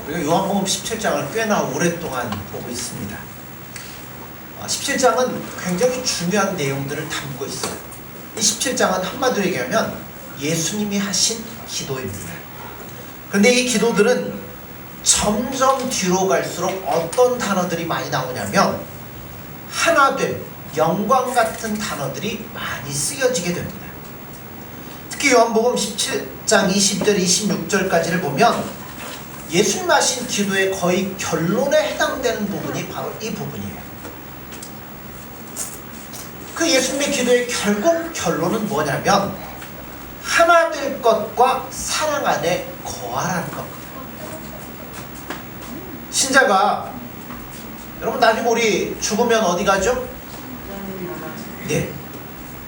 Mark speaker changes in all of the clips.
Speaker 1: 우리가 요한복음 17장을 꽤나 오랫동안 보고 있습니다. 17장은 굉장히 중요한 내용들을 담고 있어요. 이 17장은 한마디로 얘기하면 예수님이 하신 기도입니다. 그런데 이 기도들은 점점 뒤로 갈수록 어떤 단어들이 많이 나오냐면 하나됨, 영광 같은 단어들이 많이 쓰여지게 됩니다. 특히 요한복음 17장 20절 26절까지를 보면 예수님 하신 기도의 거의 결론에 해당되는 부분이 바로 이 부분이에요. 그 예수님의 기도의 결국 결론은 뭐냐면 하나 될 것과 사랑 안에 거하라는 겁니다. 신자가 여러분 나중에 우리 죽으면 어디 가죠? 네,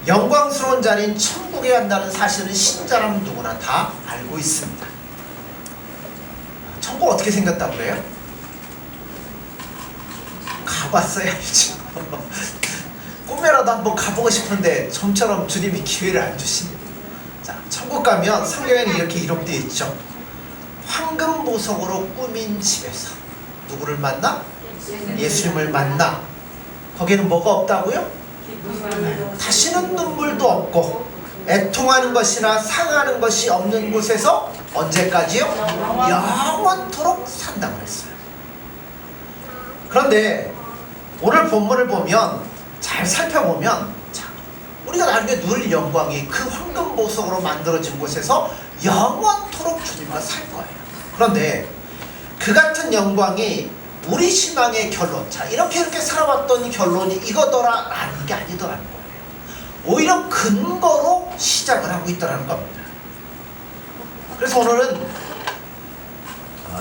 Speaker 1: 영광스러운 자리인 천국에 간다는 사실은 신자라면 누구나 다 알고 있습니다. 천국 어떻게 생겼다고 그래요? 가봤어야 알죠. 꿈에라도 한번 가보고 싶은데 좀처럼 주님이 기회를 안 주십니다. 자, 천국 가면 성경에는 이렇게 기록되어 있죠. 황금 보석으로 꾸민 집에서 누구를 만나? 예수님을 만나. 거기는 뭐가 없다고요? 다시는 눈물도 없고 애통하는 것이나 상하는 것이 없는 곳에서 언제까지요? 영원토록 산다고 했어요. 그런데 오늘 본문을 보면 잘 살펴보면 우리가 나중에 누릴 영광이 그 황금 보석으로 만들어진 곳에서 영원토록 주님과 살 거예요. 그런데 그 같은 영광이 우리 신앙의 결론, 자 이렇게 살아왔던 결론이 이거더라 라는 게 아니더라는 거예요. 오히려 근거로 시작을 하고 있더라는 겁니다. 그래서 오늘은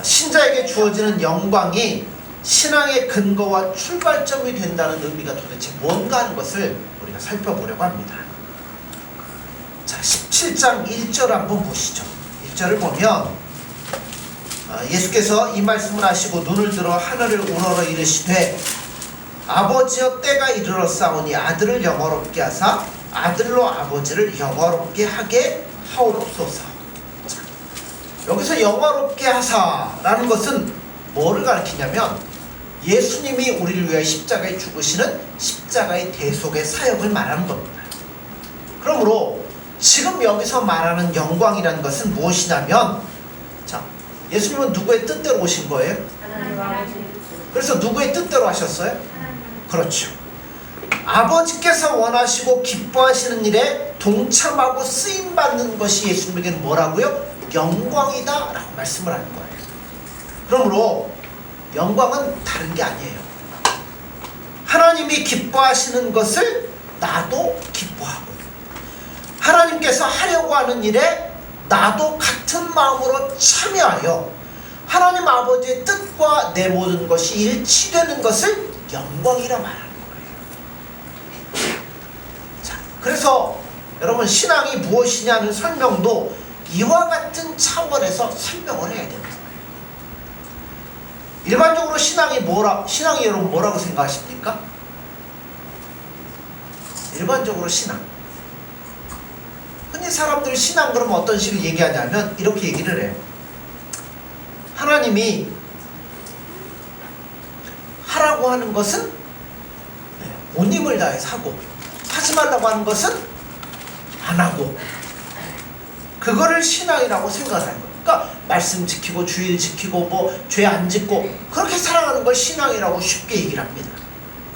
Speaker 1: 신자에게 주어지는 영광이 신앙의 근거와 출발점이 된다는 의미가 도대체 뭔가 하는 것을 우리가 살펴보려고 합니다. 자, 17장 1절 한번 보시죠. 1절을 보면 예수께서 이 말씀을 하시고 눈을 들어 하늘을 우러러 이르시되 아버지여 때가 이르렀사오니 아들을 영화롭게 하사 아들로 아버지를 영화롭게 하게 하옵소서. 자, 여기서 영화롭게 하사라는 것은 뭐를 가리키냐면 예수님이 우리를 위해 십자가에 죽으시는 십자가의 대속의 사역을 말하는 겁니다. 그러므로 지금 여기서 말하는 영광이라는 것은 무엇이냐면 자, 예수님은 누구의 뜻대로 오신 거예요? 그래서 누구의 뜻대로 하셨어요? 그렇죠. 아버지께서 원하시고 기뻐하시는 일에 동참하고 쓰임받는 것이 예수님에게는 뭐라고요? 영광이다 라고 말씀을 하는 거예요. 그러므로 영광은 다른 게 아니에요. 하나님이 기뻐하시는 것을 나도 기뻐하고 하나님께서 하려고 하는 일에 나도 같은 마음으로 참여하여 하나님 아버지의 뜻과 내 모든 것이 일치되는 것을 영광이라 말하는 거예요. 자, 그래서 여러분 신앙이 무엇이냐는 설명도 이와 같은 차원에서 설명을 해야 됩니다. 일반적으로 신앙이 여러분 뭐라고 생각하십니까? 일반적으로 신앙. 흔히 사람들이 신앙 그러면 어떤 식으로 얘기하냐면 이렇게 얘기를 해요. 하나님이 하라고 하는 것은 온 힘을 다해서 하고 하지 말라고 하는 것은 안 하고 그거를 신앙이라고 생각하는 거예요. 그러니까 말씀 지키고 주일 지키고 뭐 죄 안 짓고 그렇게 살아가는 걸 신앙이라고 쉽게 얘기를 합니다.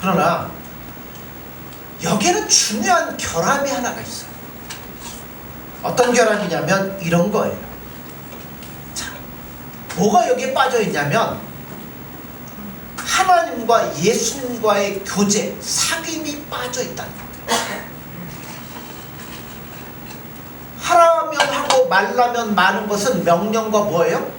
Speaker 1: 그러나 여기에는 중요한 결함이 하나가 있어요. 어떤 결함이냐면 이런 거예요. 자, 뭐가 여기에 빠져 있냐면 하나님과 예수님과의 교제, 사귐이 빠져 있다는 거예요. 하라면 하고 말라면 마는 것은 명령과 뭐예요?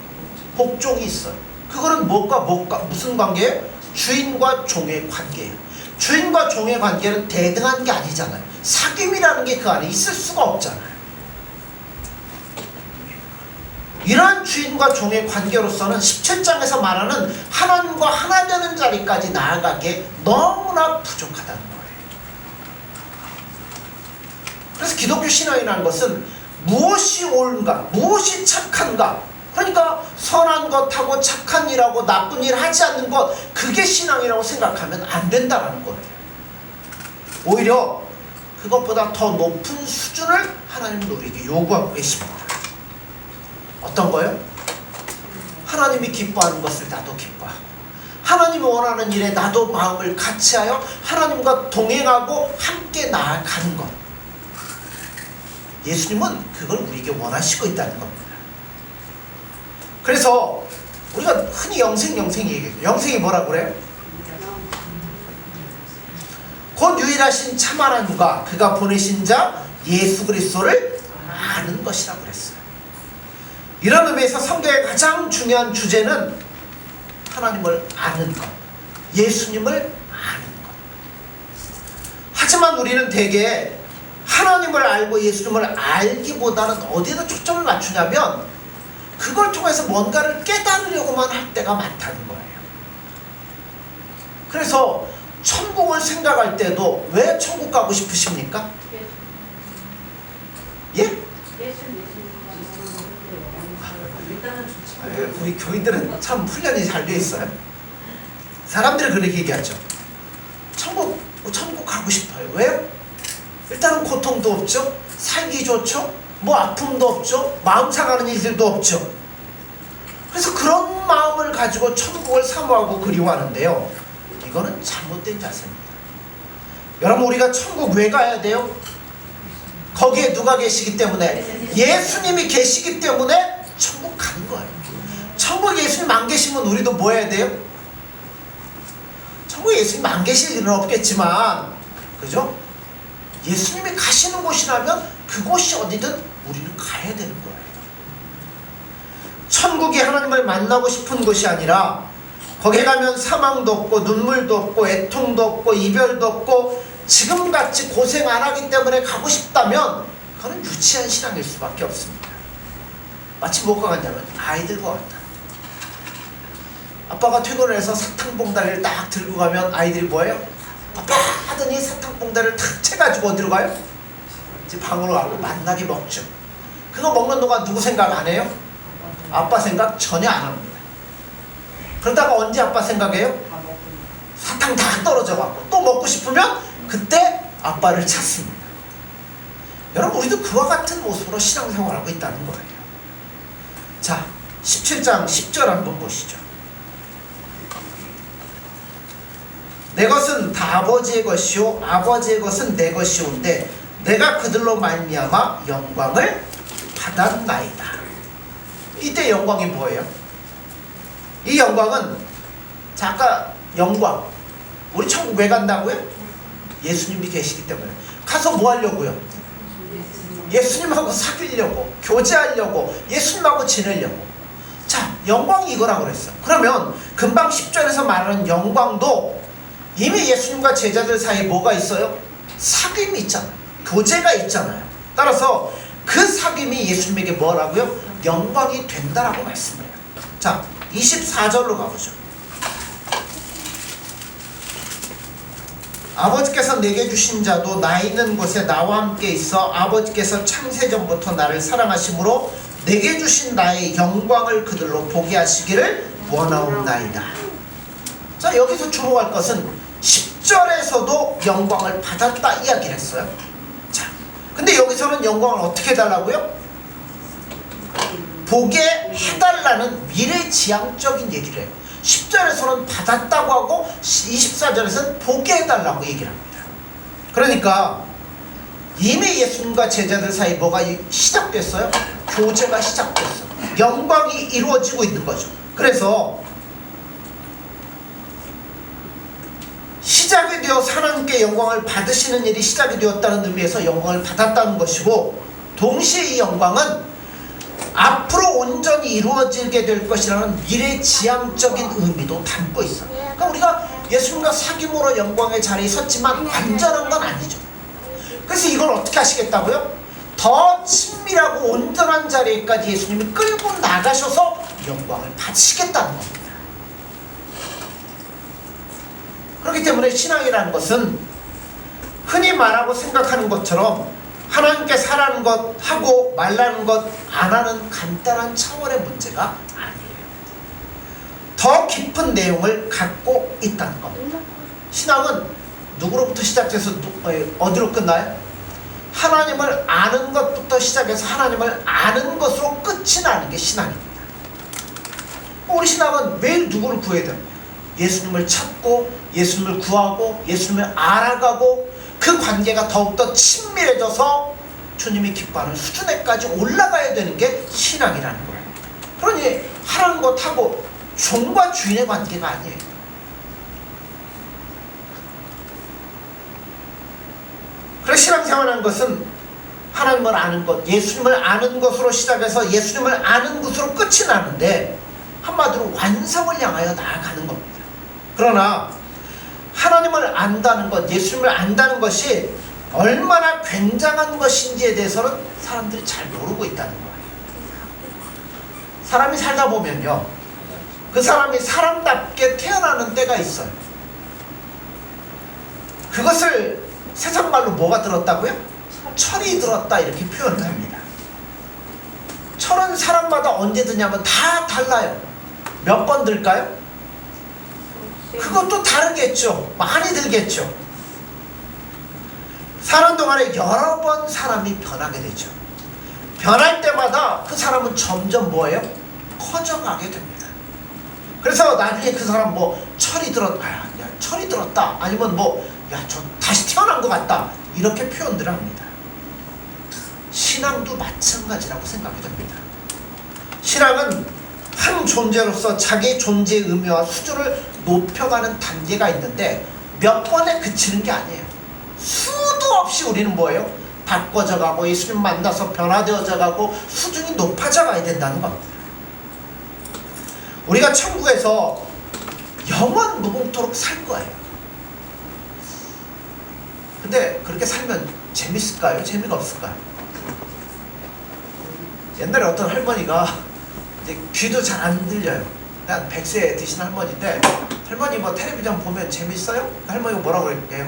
Speaker 1: 복종이 있어요. 그거는 뭐가 무슨 관계예요? 주인과 종의 관계예요. 주인과 종의 관계는 대등한 게 아니잖아요. 사귐이라는 게 그 안에 있을 수가 없잖아요. 이러한 주인과 종의 관계로서는 17장에서 말하는 하나님과 하나 되는 자리까지 나아가기에 너무나 부족하다는 거예요. 그래서 기독교 신앙이라는 것은 무엇이 옳은가, 무엇이 착한가, 그러니까 선한 것하고 착한 일하고 나쁜 일 하지 않는 것, 그게 신앙이라고 생각하면 안 된다는 거예요. 오히려 그것보다 더 높은 수준을 하나님은 우리에게 요구하고 계십니다. 어떤 거요? 하나님이 기뻐하는 것을 나도 기뻐하고, 하나님이 원하는 일에 나도 마음을 같이하여 하나님과 동행하고 함께 나아가는 것. 예수님은 그걸 우리에게 원하시고 있다는 겁니다. 그래서 우리가 흔히 영생 얘기해요. 영생이 뭐라고 그래요? 곧 유일하신 참 하나님과 그가 보내신 자 예수 그리스도를 아는 것이라고 그랬어요. 이런 의미에서 성경의 가장 중요한 주제는 하나님을 아는 것, 예수님을 아는 것. 하지만 우리는 대개 하나님을 알고 예수님을 알기보다는 어디에다 초점을 맞추냐면 그걸 통해서 뭔가를 깨달으려고만 할 때가 많다는 거예요. 그래서 천국을 생각할 때도 왜 천국 가고 싶으십니까? 예? 우리 교인들은 참 훈련이 잘 되어 있어요. 사람들이 그렇게 얘기하죠. 천국 가고 싶어요. 왜요? 일단은 고통도 없죠. 살기 좋죠. 뭐 아픔도 없죠. 마음 상하는 일들도 없죠. 그래서 그런 마음을 가지고 천국을 사모하고 그리워하는데요, 이거는 잘못된 자세입니다. 여러분, 우리가 천국 왜 가야 돼요? 거기에 누가 계시기 때문에? 예수님이 계시기 때문에 천국 가는 거예요. 천국에 예수님 안 계시면 우리도 뭐 해야 돼요? 천국에 예수님 안 계실 일은 없겠지만, 그죠? 예수님이 가시는 곳이라면 그곳이 어디든 우리는 가야 되는 거예요. 천국이 하나님을 만나고 싶은 곳이 아니라 거기에 가면 사망도 없고 눈물도 없고 애통도 없고 이별도 없고 지금같이 고생 안 하기 때문에 가고 싶다면 그건 유치한 신앙일 수밖에 없습니다. 마치 뭐가 같냐면 아이들과 같다. 아빠가 퇴근을 해서 사탕봉다리를 딱 들고 가면 아이들이 뭐예요? 아빠 하더니 사탕봉다리를 탁 채가지고 어디로 가요? 이제 방으로 가고 만나게 먹죠. 그거 먹는 동안 누구 생각 안 해요? 아빠 생각 전혀 안 합니다. 그러다가 언제 아빠 생각해요? 사탕 다 떨어져 갖고 또 먹고 싶으면 그때 아빠를 찾습니다. 여러분, 우리도 그와 같은 모습으로 신앙생활하고 있다는 거예요. 자, 17장 10절 한번 보시죠. 내 것은 다 아버지의 것이요 아버지의 것은 내 것이온데 내가 그들로 말미암아 영광을 받았나이다. 이때 영광이 뭐예요? 이 영광은, 자, 아까 영광, 우리 천국 왜 간다고요? 예수님이 계시기 때문에. 가서 뭐 하려고요? 예수님하고 사귀려고, 교제하려고, 예수님하고 지내려고. 자, 영광이 이거라고 그랬어. 그러면 금방 10절에서 말하는 영광도 이미 예수님과 제자들 사이에 뭐가 있어요? 사귐이 있잖아요. 교제가 있잖아요. 따라서 그 사귐이 예수님에게 뭐라고요? 영광이 된다라고 말씀해요. 자, 24절로 가보죠. 아버지께서 내게 주신 자도 나 있는 곳에 나와 함께 있어 아버지께서 창세전부터 나를 사랑하심으로 내게 주신 나의 영광을 그들로 보게 하시기를 원하옵나이다. 자, 여기서 주목할 것은 10절에서도 영광을 받았다 이야기를 했어요. 자, 근데 여기서는 영광을 어떻게 해달라고요? 보게 해달라는 미래지향적인 얘기를 해요. 10절에서는 받았다고 하고 24절에서는 보게 해달라고 얘기를 합니다. 그러니까 이미 예수님과 제자들 사이 뭐가 시작됐어요? 교제가 시작됐어요. 영광이 이루어지고 있는 거죠. 그래서 시작이 되어 하나님께 영광을 받으시는 일이 시작이 되었다는 의미에서 영광을 받았다는 것이고, 동시에 이 영광은 앞으로 온전히 이루어지게 될 것이라는 미래지향적인 의미도 담고 있어요. 그러니까 우리가 예수님과 사귐으로 영광의 자리에 섰지만 완전한 건 아니죠. 그래서 이걸 어떻게 하시겠다고요? 더 친밀하고 온전한 자리에까지 예수님이 끌고 나가셔서 영광을 받으시겠다는 겁니다. 그렇기 때문에 신앙이라는 것은 흔히 말하고 생각하는 것처럼 하나님께서 하라는 것 하고 말라는 것 안 하는 간단한 차원의 문제가 아니에요. 더 깊은 내용을 갖고 있다는 것. 신앙은 누구로부터 시작해서 어디로 끝나요? 하나님을 아는 것부터 시작해서 하나님을 아는 것으로 끝이 나는 게 신앙입니다. 우리 신앙은 매일 누구를 구해야 돼요? 예수님을 찾고 예수님을 구하고 예수님을 알아가고 그 관계가 더욱더 친밀해져서 주님이 기뻐하는 수준에까지 올라가야 되는 게 신앙이라는 거예요. 그러니 하라는 것하고 종과 주인의 관계가 아니에요. 그래서 신앙생활하는 것은 하나님을 아는 것, 예수님을 아는 것으로 시작해서 예수님을 아는 것으로 끝이 나는데 한마디로 완성을 향하여 나아가는 겁니다. 그러나 하나님을 안다는 것, 예수님을 안다는 것이 얼마나 굉장한 것인지에 대해서는 사람들이 잘 모르고 있다는 거예요. 사람이 살다 보면요, 그 사람이 사람답게 태어나는 때가 있어요. 그것을 세상 말로 뭐가 들었다고요? 철이 들었다 이렇게 표현을 합니다. 철은 사람마다 언제 드냐면 다 달라요. 몇 번 들까요? 그것도 다르겠죠. 많이 들겠죠. 사는 동안에 여러 번 사람이 변하게 되죠. 변할 때마다 그 사람은 점점 뭐예요? 커져가게 됩니다. 그래서 나중에 그 사람 뭐 철이 들었다 아니면 저 다시 태어난 것 같다 이렇게 표현들을 합니다. 신앙도 마찬가지라고 생각이 됩니다. 신앙은 한 존재로서 자기 존재의 의미와 수준을 높여가는 단계가 있는데 몇 번에 그치는 게 아니에요. 수도 없이 우리는 뭐예요? 바꿔져 가고 예수님 만나서 변화되어져 가고 수준이 높아져 가야 된다는 겁니다. 우리가 천국에서 영원 무궁토록 살 거예요. 근데 그렇게 살면 재밌을까요? 재미가 없을까요? 옛날에 어떤 할머니가 이제 귀도 잘 안 들려요. 한 100세 드신 할머니인데 할머니 뭐 텔레비전 보면 재밌어요? 할머니가 뭐라고 그럴게요?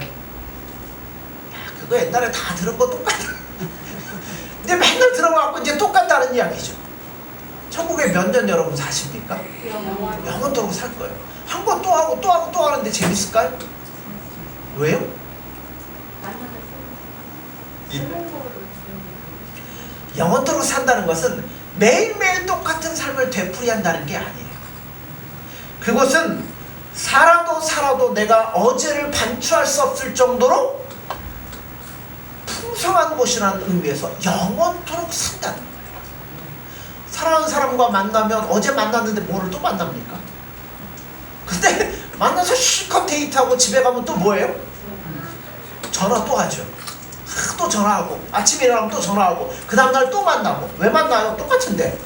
Speaker 1: 그거 옛날에 다 들은 거 똑같아. 근데 맨날 들어가고 이제 똑같다는 이야기죠. 천국에 몇 년 여러분 사십니까? 영원토록 살 거예요. 한 번 또 하고 또 하고 또 하는데 재밌을까요? 왜요? 영원토록 산다는 것은 매일매일 똑같은 삶을 되풀이한다는 게 아니에요. 그것은 살아도 내가 어제를 반추할 수 없을 정도로 풍성한 곳이라는 의미에서 영원토록 산다는 거예요. 사랑하는 사람과 만나면 어제 만났는데 뭐를 또 만납니까? 근데 만나서 실컷 데이트하고 집에 가면 또 뭐예요? 전화 또 하죠. 또 전화하고 아침에 일어나면 또 전화하고 그 다음날 또 만나고. 왜 만나요? 똑같은데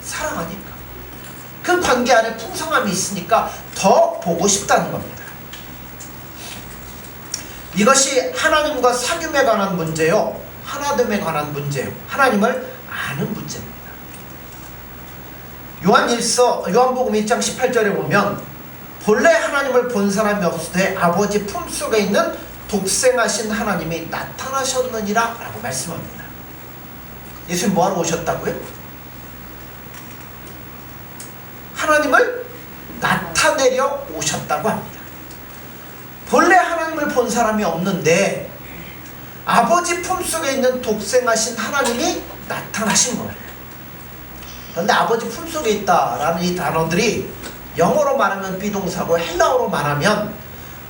Speaker 1: 사랑하니까. 그 관계 안에 풍성함이 있으니까 더 보고 싶다는 겁니다. 이것이 하나님과 사귐에 관한 문제요, 하나됨에 관한 문제요, 하나님을 아는 문제입니다. 요한복음 1장 18절에 보면 본래 하나님을 본 사람이 없으되 아버지 품속에 있는 독생하신 하나님이 나타나셨느니라 라고 말씀합니다. 예수님 뭐하러 오셨다고요? 하나님을 나타내려 오셨다고 합니다. 본래 하나님을 본 사람이 없는데 아버지 품속에 있는 독생하신 하나님이 나타나신 거예요. 그런데 아버지 품속에 있다라는 이 단어들이 영어로 말하면 비동사고 헬라어로 말하면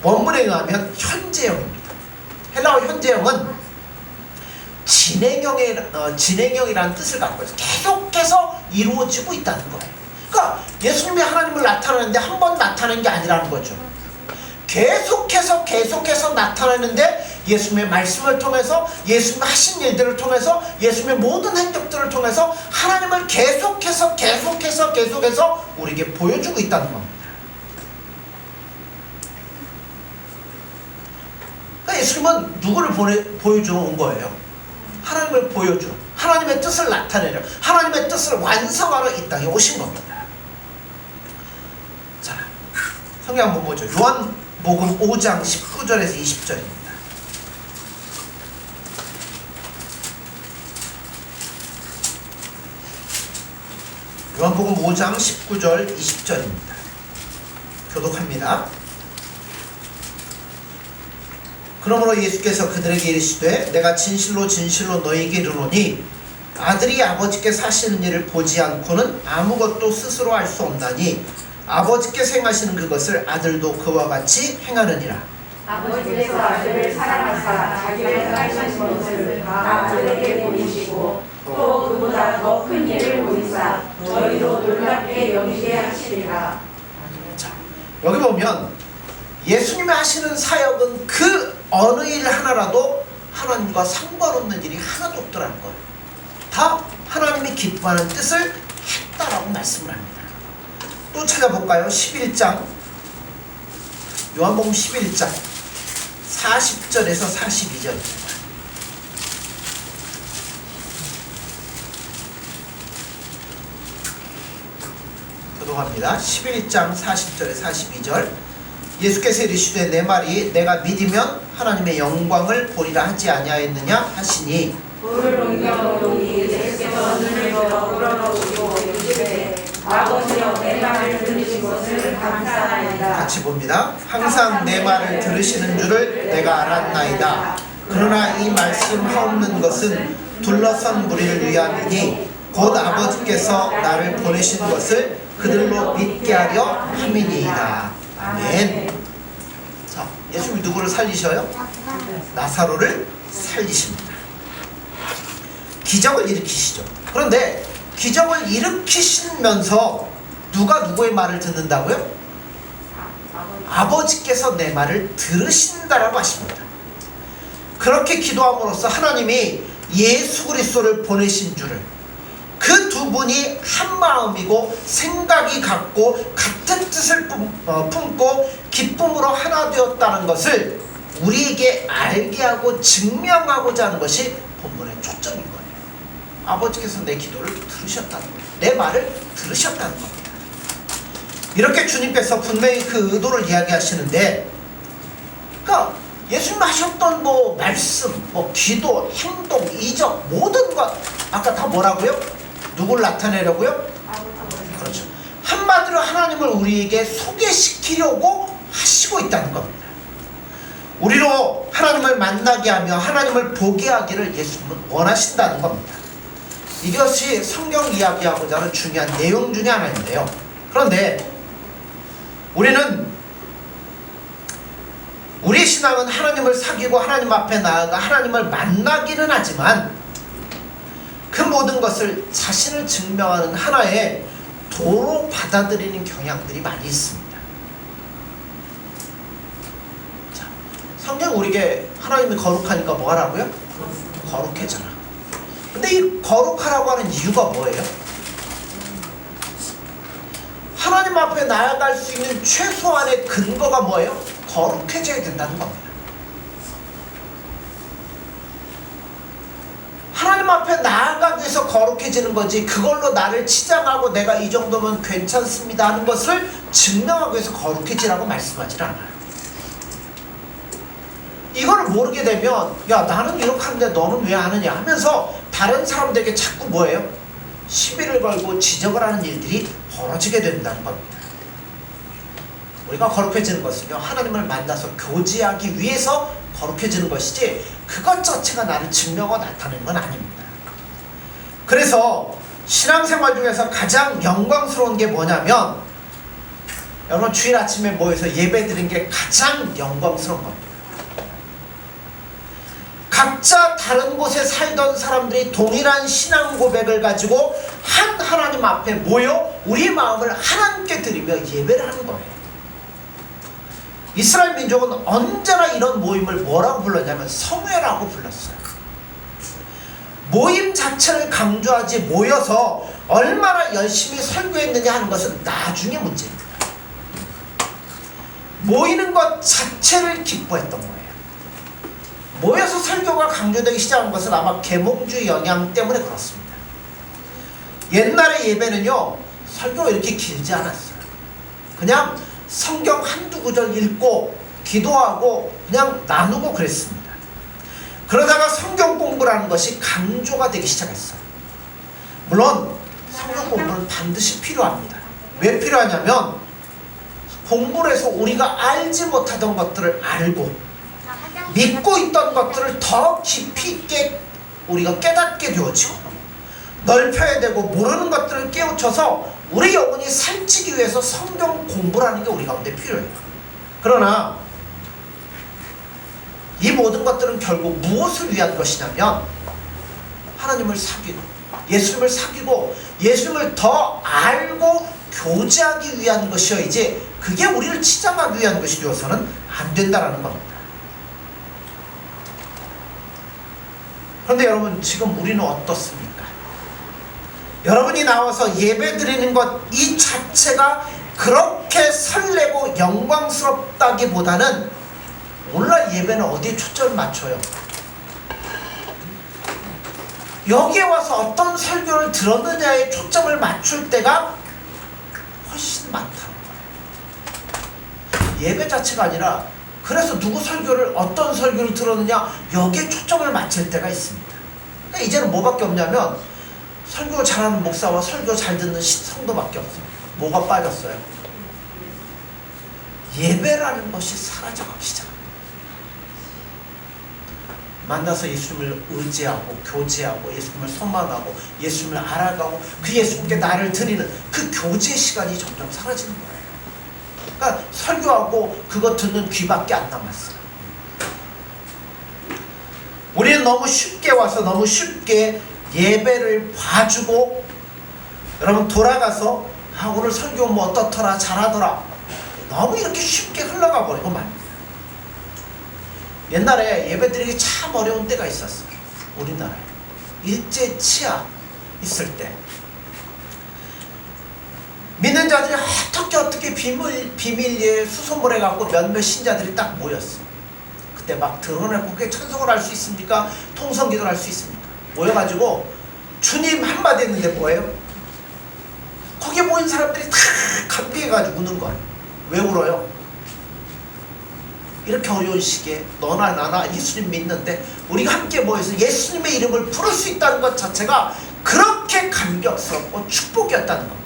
Speaker 1: 원문에 의하면 현재형입니다. 헬라어 현재형은 진행형이라는 뜻을 갖고 있어요. 계속해서 이루어지고 있다는 거예요. 그러니까 예수님이 하나님을 나타내는데 한 번 나타낸 게 아니라는 거죠. 계속해서 나타나는데 예수님의 말씀을 통해서 예수님 하신 일들을 통해서 예수님의 모든 행적들을 통해서 하나님을 계속해서 우리에게 보여주고 있다는 겁니다. 그러니까 예수님은 누구를 보여주러 온 거예요? 하나님을 보여주러, 하나님의 뜻을 나타내려, 하나님의 뜻을 완성하러 이 땅에 오신 겁니다. 자, 성경 한번 보죠. 요한복음 5장 19절에서 20절입니다. 요한복음 5장 19절 20절입니다. 교독합니다. 그러므로 예수께서 그들에게 이르시되 내가 진실로 진실로 너희에게 이르노니 아들이 아버지께서 하시는 일을 보지 않고는 아무것도 스스로 할 수 없나니 아버지께서 행하시는 그것을 아들도 그와 같이 행하느니라.
Speaker 2: 아버지께서 아들을 사랑하사 자기를 하시는 것을 다 아들에게 보이시고 또 그보다 더 큰 일을 보이사 저희로 놀랍게 여기게 하시리라.
Speaker 1: 자, 여기 보면 예수님이 하시는 사역은 그 어느 일 하나라도 하나님과 상관없는 일이 하나도 없더라는 거예요. 다 하나님이 기뻐하는 뜻을 했다라고 말씀을 합니다. 또 찾아볼까요? 11장 요한복음 11장 40절에서 42절입니다. 교독합니다. 11장 40절에 42절 예수께서 이르시되 내 말이 내가 믿으면 하나님의 영광을 보리라 하지 아니하였느냐 하시니
Speaker 2: 돌을 옮겨놓으니 예수께서 눈을 들어 우러러보시고 이르시되 아버지여 내 말을 들으신 것을 감사하나이다.
Speaker 1: 같이 봅니다. 항상 내 말을 들으시는 줄을 내가 알았나이다. 그러나 이 말씀 하옵는 것은 둘러선 무리를 위함이니 곧 아버지께서 나를 보내신 것을 그들로 믿게 하려 함이니이다. 아멘. 자, 예수님이 누구를 살리셔요? 나사로를 살리십니다. 기적을 일으키시죠. 그런데 기적을 일으키시면서 누가 누구의 말을 듣는다고요? 아버지께서 내 말을 들으신다라고 하십니다. 그렇게 기도함으로써 하나님이 예수 그리스도를 보내신 줄을, 그 두 분이 한 마음이고 생각이 같고 같은 뜻을 품고 기쁨으로 하나 되었다는 것을 우리에게 알게 하고 증명하고자 하는 것이 본문의 초점인 거예요. 아버지께서 내 기도를 들으셨다는 거예요. 내 말을 들으셨다는 겁니다. 이렇게 주님께서 분명히 그 의도를 이야기하시는데, 그러니까 예수님 하셨던 말씀, 기도, 행동, 이적, 모든 것 아까 다 뭐라고요? 누굴 나타내려고요? 그렇죠. 한마디로 하나님을 우리에게 소개시키려고 하시고 있다는 겁니다. 우리로 하나님을 만나게 하며 하나님을 보게 하기를 예수님은 원하신다는 겁니다. 이것이 성경 이야기하고자 하는 중요한 내용 중에 하나인데요. 그런데 우리는 우리의 신앙은 하나님을 사귀고 하나님 앞에 나아가 하나님을 만나기는 하지만 그 모든 것을 자신을 증명하는 하나의 도로 받아들이는 경향들이 많이 있습니다. 자, 성경 우리에게 하나님이 거룩하니까 뭐 하라고요? 거룩해져라. 근데 이 거룩하라고 하는 이유가 뭐예요? 하나님 앞에 나아갈 수 있는 최소한의 근거가 뭐예요? 거룩해져야 된다는 겁니다. 하나님 앞에 나아가기 위해서 거룩해지는 거지, 그걸로 나를 치장하고 내가 이 정도면 괜찮습니다 하는 것을 증명하기 위해서 거룩해지라고 말씀하지 않아요. 이거를 모르게 되면 야 나는 이렇게 하는데 너는 왜 안 하냐 하면서 다른 사람들에게 자꾸 뭐예요? 시비를 걸고 지적을 하는 일들이 벌어지게 된다는 겁니다. 우리가 거룩해지는 것은요, 하나님을 만나서 교제하기 위해서 거룩해지는 것이지 그것 자체가 나를 증명하고 나타내는 건 아닙니다. 그래서 신앙생활 중에서 가장 영광스러운 게 뭐냐면, 여러분 주일 아침에 모여서 예배 드린 게 가장 영광스러운 겁니다. 각자 다른 곳에 살던 사람들이 동일한 신앙 고백을 가지고 한 하나님 앞에 모여 우리 마음을 하나님께 드리며 예배를 하는 거예요. 이스라엘 민족은 언제나 이런 모임을 뭐라고 불렀냐면 성회라고 불렀어요. 모임 자체를 강조하지 모여서 얼마나 열심히 설교했느냐 하는 것은 나중에 문제입니다. 모이는 것 자체를 기뻐했던 거예요. 모여서 설교가 강조되기 시작한 것은 아마 계몽주의 영향 때문에 그렇습니다. 옛날의 예배는요, 설교가 이렇게 길지 않았어요. 그냥 성경 한두 구절 읽고 기도하고 그냥 나누고 그랬습니다. 그러다가 성경 공부라는 것이 강조가 되기 시작했어요. 물론 성경 공부는 반드시 필요합니다. 왜 필요하냐면 공부를 해서 우리가 알지 못하던 것들을 알고 믿고 있던 것들을 더 깊이 있게 우리가 깨닫게 되어지고 넓혀야 되고 모르는 것들을 깨우쳐서 우리 영혼이 살찌기 위해서 성경 공부라는 게 우리 가운데 필요해요. 그러나 이 모든 것들은 결국 무엇을 위한 것이냐면 하나님을 사귀고 예수님을 사귀고 예수님을 더 알고 교제하기 위한 것이어야지 그게 우리를 치장하기 위한 것이 되어서는 안 된다는 겁니다. 그런데 여러분 지금 우리는 어떻습니까? 여러분이 나와서 예배 드리는 것 이 자체가 그렇게 설레고 영광스럽다기보다는 오늘날 예배는 어디에 초점을 맞춰요? 여기에 와서 어떤 설교를 들었느냐에 초점을 맞출 때가 훨씬 많다. 예배 자체가 아니라 그래서 누구 설교를 어떤 설교를 들었느냐 여기에 초점을 맞출 때가 있습니다. 그러니까 이제는 뭐밖에 없냐면 설교 잘하는 목사와 설교 잘 듣는 성도밖에 없어요. 뭐가 빠졌어요? 예배라는 것이 사라져가기 시작합니다. 만나서 예수님을 의지하고 교제하고 예수님을 소망하고 예수님을 알아가고 그 예수님께 나를 드리는 그 교제 시간이 점점 사라지는 거예요. 그러니까 설교하고 그거 듣는 귀밖에 안 남았어요. 우리는 너무 쉽게 와서 너무 쉽게 예배를 봐주고 여러분 돌아가서 오늘 설교 뭐 어떻더라 잘하더라 너무 이렇게 쉽게 흘러가 버리고 말입니다. 옛날에 예배드리기 참 어려운 때가 있었어요. 우리나라에 일제 치하 있을 때 믿는 자들이 어떻게 비밀리에 수소문해 갖고 몇몇 신자들이 딱 모였어. 그때 막 드러내고 그게 찬송을 할 수 있습니까? 통성기도를 할 수 있습니까? 모여가지고 주님 한마디 했는데 뭐예요? 거기에 모인 사람들이 다 감비해가지고 우는 거예요. 왜 울어요? 이렇게 어려운 시기에 너나 나나 예수님 믿는데 우리가 함께 모여서 예수님의 이름을 부를 수 있다는 것 자체가 그렇게 감격스럽고 축복이었다는 겁니다.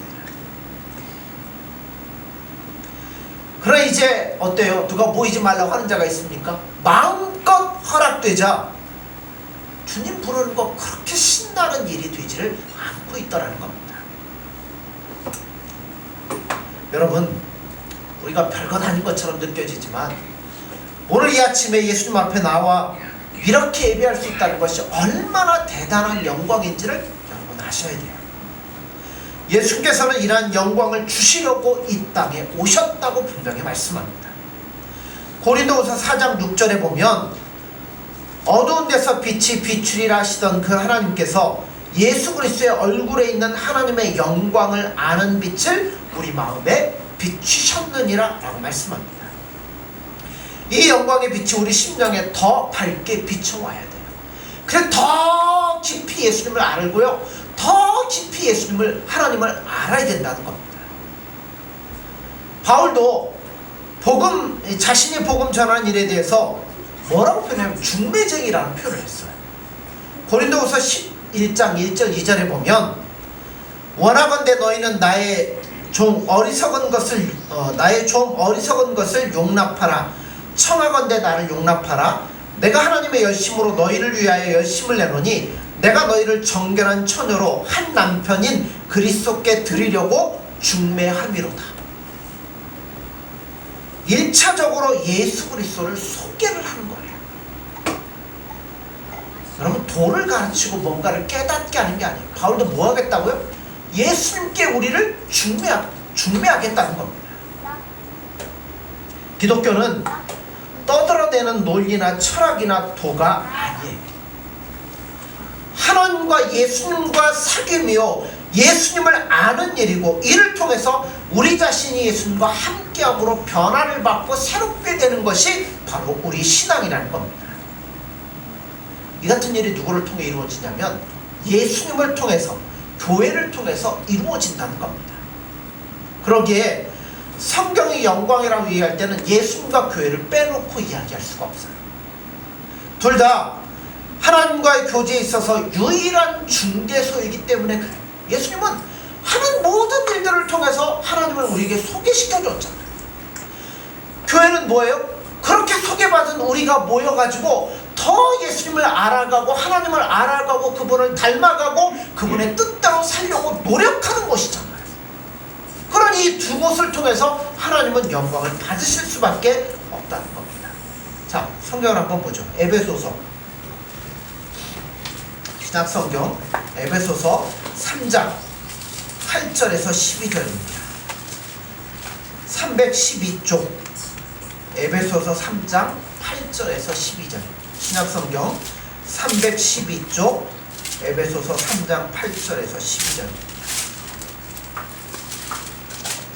Speaker 1: 그러나 이제 어때요? 누가 모이지 말라고 하는 자가 있습니까? 마음껏 허락되자 주님 부르는 거 그렇게 신나는 일이 되지를 않고 있더라는 겁니다. 여러분 우리가 별것 아닌 것처럼 느껴지지만 오늘 이 아침에 예수님 앞에 나와 이렇게 예배할 수 있다는 것이 얼마나 대단한 영광인지를 여러분 아셔야 돼요. 예수님께서는 이러한 영광을 주시려고 이 땅에 오셨다고 분명히 말씀합니다. 고린도후서 4장 6절에 보면 어두운 데서 빛이 비추리라 하시던 그 하나님께서 예수 그리스도의 얼굴에 있는 하나님의 영광을 아는 빛을 우리 마음에 비추셨느니라 라고 말씀합니다. 이 영광의 빛이 우리 심령에 더 밝게 비춰와야 돼요. 그래서 더 깊이 예수님을 알고요, 더 깊이 예수님을 하나님을 알아야 된다는 겁니다. 바울도 자신이 복음 전하는 일에 대해서 뭐라고 표현하면 중매쟁이라는 표현을 했어요. 고린도후서 11장 1절 2절에 보면 원하건대 너희는 나의 좀 어리석은 것을 용납하라. 청하건대 나를 용납하라. 내가 하나님의 열심으로 너희를 위하여 열심을 내노니 내가 너희를 정결한 처녀로 한 남편인 그리스도께 드리려고 중매함이로다. 1차적으로 예수 그리스도를 소개를 하는 거예요. 여러분 도를 가르치고 뭔가를 깨닫게 하는 게 아니에요. 바울도 뭐 하겠다고요? 예수님께 우리를 중매하겠다는 겁니다. 기독교는 떠들어대는 논리나 철학이나 도가 아니에요. 하나님과 예수님과 사귐이요 예수님을 아는 일이고 이를 통해서 우리 자신이 예수님과 함께함으로 변화를 받고 새롭게 되는 것이 바로 우리 신앙이라는 겁니다. 이 같은 일이 누구를 통해 이루어지냐면 예수님을 통해서 교회를 통해서 이루어진다는 겁니다. 그러기에 성경의 영광이라고 얘기할 때는 예수님과 교회를 빼놓고 이야기할 수가 없어요. 둘 다 하나님과의 교제에 있어서 유일한 중개소이기 때문에 그래요. 예수님은 그런 일들을 통해서 하나님을 우리에게 소개시켜줬잖아요. 교회는 뭐예요? 그렇게 소개받은 우리가 모여가지고 더 예수님을 알아가고 하나님을 알아가고 그분을 닮아가고 그분의 뜻대로 살려고 노력하는 곳이잖아요. 그런 이 두 곳을 통해서 하나님은 영광을 받으실 수밖에 없다는 겁니다. 자, 성경을 한번 보죠. 에베소서 신약성경 에베소서 3장 8절에서 12절입니다. 312쪽 에베소서 3장 8절에서 12절 신약성경 312쪽 에베소서 3장 8절에서 12절입니다.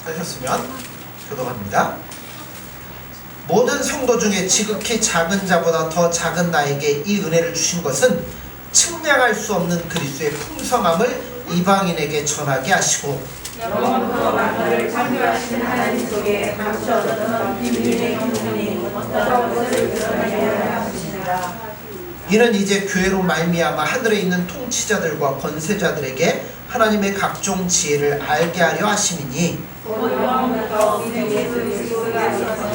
Speaker 1: 하셨으면 교독합니다. 모든 성도 중에 지극히 작은 자보다 더 작은 나에게 이 은혜를 주신 것은 측량할 수 없는 그리스도의 풍성함을 이방인에게 전하게 하시고
Speaker 2: 영원부터 만물을 창조하시는 하나님 속에 감춰졌던 비밀의 형통이 어떤 것을 드러내려 하시니라.
Speaker 1: 이는 이제 교회로 말미암아 하늘에 있는 통치자들과 권세자들에게 하나님의 각종 지혜를 알게 하려 하심이니
Speaker 2: 곧 영원부터 우리 예수 그리스도에 하셔서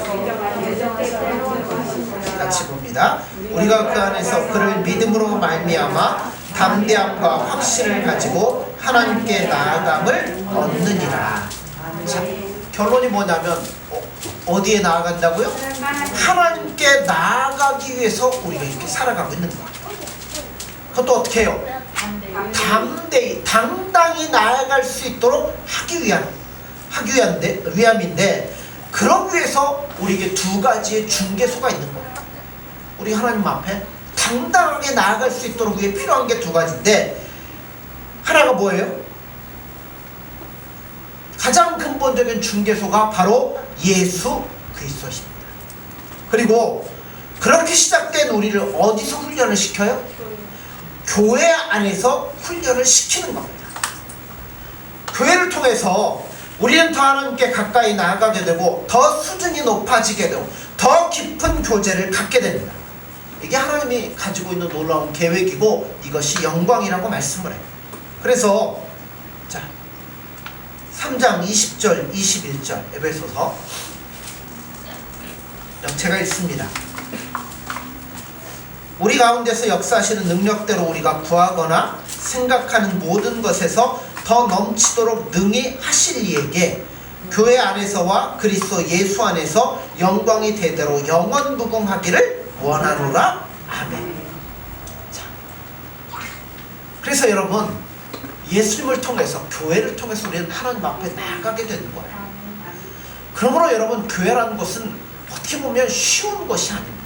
Speaker 2: 예정대로 하시니라.
Speaker 1: 같이 봅니다. 우리가 그 안에서 그를 믿음으로 말미암아 담대함과 확신을 가지고 하나님께 나아감을 얻느니라. 자, 결론이 뭐냐면 어디에 나아간다고요? 하나님께 나아가기 위해서 우리가 이렇게 살아가고 있는 거예요. 그것도 어떻게 해요? 담대히 당당히 나아갈 수 있도록 하기 위함인데 그러기 위해서 우리에게 두 가지의 중개소가 있는 거예요. 우리 하나님 앞에 당당하게 나아갈 수 있도록 위해 필요한 게 두 가지인데 하나가 뭐예요? 가장 근본적인 중개소가 바로 예수 그리스도십니다. 그리고 그렇게 시작된 우리를 어디서 훈련을 시켜요? 교회 안에서 훈련을 시키는 겁니다. 교회를 통해서 우리는 더 하나님께 가까이 나아가게 되고 더 수준이 높아지게 되고 더 깊은 교제를 갖게 됩니다. 이게 하나님이 가지고 있는 놀라운 계획이고 이것이 영광이라고 말씀을 해요. 그래서 자 3장 20절 21절 에베소서 제가 읽습니다. 우리 가운데서 역사하시는 능력대로 우리가 구하거나 생각하는 모든 것에서 더 넘치도록 능히 하실 이에게 교회 안에서와 그리스도 예수 안에서 영광이 대대로 영원무궁하기를 원하노라. 아멘. 자, 그래서 여러분 예수님을 통해서 교회를 통해서 우리는 하나님 앞에 나아가게 되는 거예요. 그러므로 여러분 교회라는 것은 어떻게 보면 쉬운 것이 아닙니다.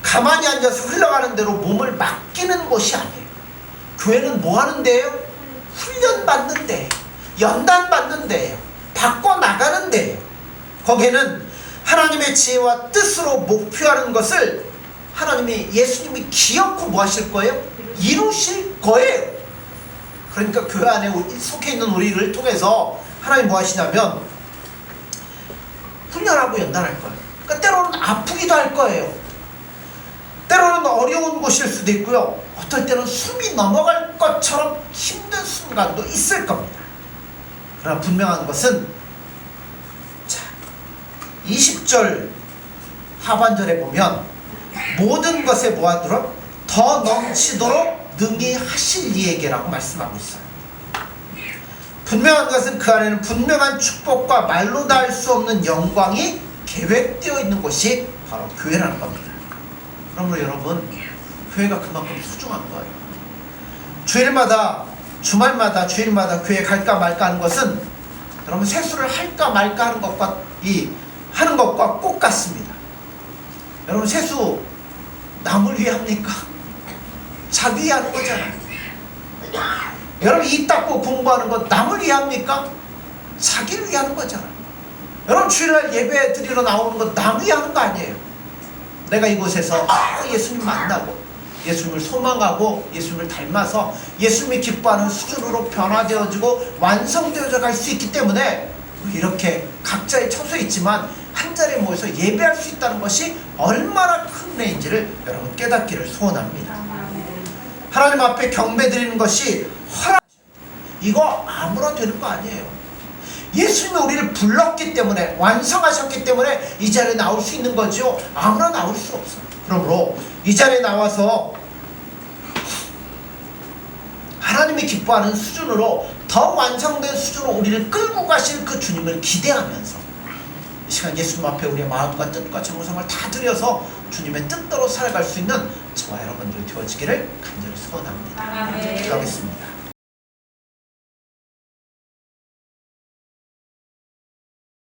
Speaker 1: 가만히 앉아서 흘러가는 대로 몸을 맡기는 것이 아니에요. 교회는 뭐 하는 데예요? 훈련받는 데예요. 연단받는 데예요. 바꿔나가는 데예요. 거기에는 하나님의 지혜와 뜻으로 목표하는 것을 하나님이 예수님이 기어코 뭐 하실 거예요? 이루실 거예요. 그러니까 교회 안에 속해 있는 우리를 통해서 하나님 뭐 하시냐면 훈련하고 연단할 거예요. 그러니까 때로는 아프기도 할 거예요. 때로는 어려운 곳일 수도 있고요. 어떨 때는 숨이 넘어갈 것처럼 힘든 순간도 있을 겁니다. 그러나 분명한 것은 자 20절 하반절에 보면 모든 것에 모아들어 더 넘치도록 능히 하실 이에게라고 말씀하고 있어요. 분명한 것은 그 안에는 분명한 축복과 말로 다 할 수 없는 영광이 계획되어 있는 곳이 바로 교회라는 겁니다. 그러므로 여러분 교회가 그만큼 소중한 거예요. 주일마다 주말마다 주일마다 교회 갈까 말까 하는 것은 여러분 세수를 할까 말까 하는 것과 하는 것과 꼭 같습니다. 여러분 세수 남을 위해 합니까? 자기 위해 하는 거잖아요. 여러분 입 닦고 공부하는 건 남을 위해 합니까? 자기를 위해 하는 거잖아요. 여러분 주일날 예배 드리러 나오는 건 남 위해 하는 거 아니에요. 내가 이곳에서 예수님 만나고 예수님을 소망하고 예수님을 닮아서 예수님이 기뻐하는 수준으로 변화되어지고 완성되어져 갈 수 있기 때문에 이렇게 각자의 처소에 있지만 한 자리에 모여서 예배할 수 있다는 것이 얼마나 큰 은혜인지를 여러분 깨닫기를 소원합니다. 하나님 앞에 경배드리는 것이 이거 아무나 되는 거 아니에요. 예수님이 우리를 불렀기 때문에, 완성하셨기 때문에 이 자리에 나올 수 있는 거죠. 아무나 나올 수 없어요. 그러므로 이 자리에 나와서 하나님이 기뻐하는 수준으로, 더 완성된 수준으로 우리를 끌고 가실 그 주님을 기대하면서 이 시간 예수님 앞에 우리의 마음과 뜻과 정성을 다 들여서 주님의 뜻대로 살아갈 수 있는 저와 여러분들이 되어지기를 간절히 소원합니다.
Speaker 2: 아멘.
Speaker 1: 기도하겠습니다.